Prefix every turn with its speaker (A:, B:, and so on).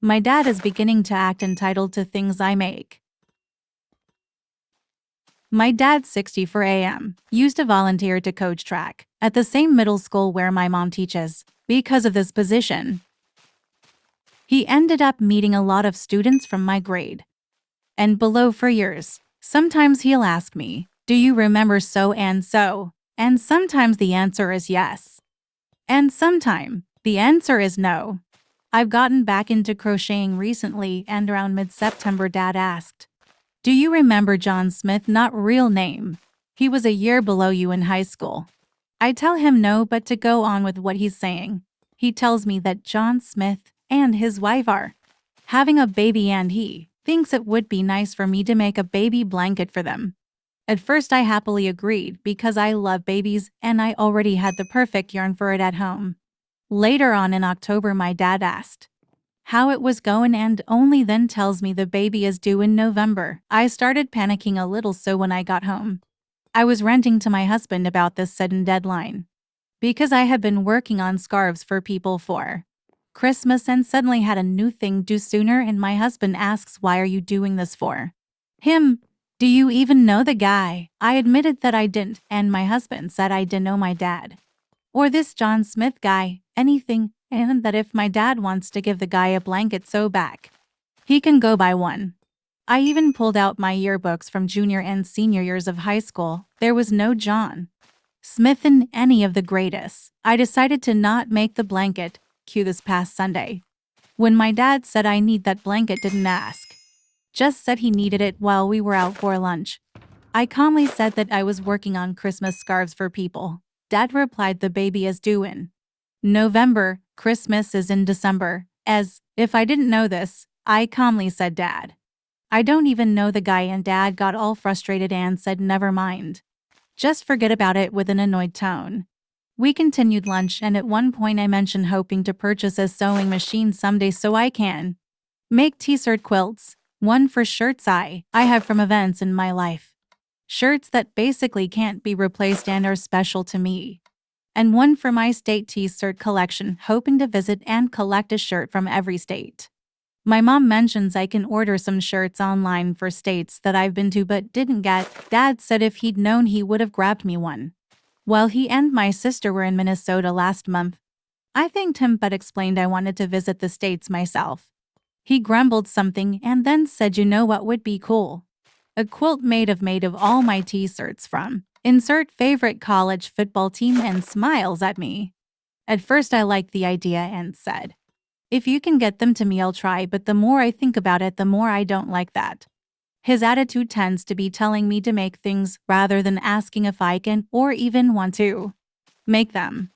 A: My dad is beginning to act entitled to things I make. My dad's 64 AM, used to volunteer to coach track at the same middle school where my mom teaches. Because of this position, he ended up meeting a lot of students from my grade and below for years. Sometimes he'll ask me, "Do you remember so and so?" And sometimes the answer is yes. And sometimes the answer is no. I've gotten back into crocheting recently, and around mid-September Dad asked, "Do you remember John Smith, not real name? He was a year below you in high school." I tell him no, but to go on with what he's saying, he tells me that John Smith and his wife are having a baby and he thinks it would be nice for me to make a baby blanket for them. At first I happily agreed because I love babies and I already had the perfect yarn for it at home. Later on in October my dad asked how it was going and only then tells me the baby is due in November. I started panicking a little, so when I got home, I was ranting to my husband about this sudden deadline because I had been working on scarves for people for Christmas and suddenly had a new thing due sooner, and my husband asks, "Why are you doing this for him? Do you even know the guy?" I admitted that I didn't, and my husband said I didn't know my dad or this John Smith guy, anything, and that if my dad wants to give the guy a blanket so back, he can go buy one. I even pulled out my yearbooks from junior and senior years of high school. There was no John Smith in any of the greatest. I decided to not make the blanket. Cue this past Sunday, when my dad said I need that blanket, didn't ask, just said he needed it while we were out for lunch. I calmly said that I was working on Christmas scarves for people. Dad replied the baby is due in November, Christmas is in December. As if I didn't know this, I calmly said, "Dad, I don't even know the guy," and Dad got all frustrated and said, "Never mind. Just forget about it," with an annoyed tone. We continued lunch, and at one point I mentioned hoping to purchase a sewing machine someday so I can make t-shirt quilts, one for shirts I have from events in my life, shirts that basically can't be replaced and are special to me, and one for my state t-shirt collection, hoping to visit and collect a shirt from every state. My mom mentions I can order some shirts online for states that I've been to but didn't get. Dad said if he'd known he would have grabbed me one. While he and my sister were in Minnesota last month, I thanked him but explained I wanted to visit the states myself. He grumbled something and then said, "You know what would be cool? A quilt made of all my t-shirts from insert favorite college football team," and smiles at me. At first I liked the idea and said, "If you can get them to me I'll try," but the more I think about it the more I don't like that. His attitude tends to be telling me to make things rather than asking if I can or even want to make them.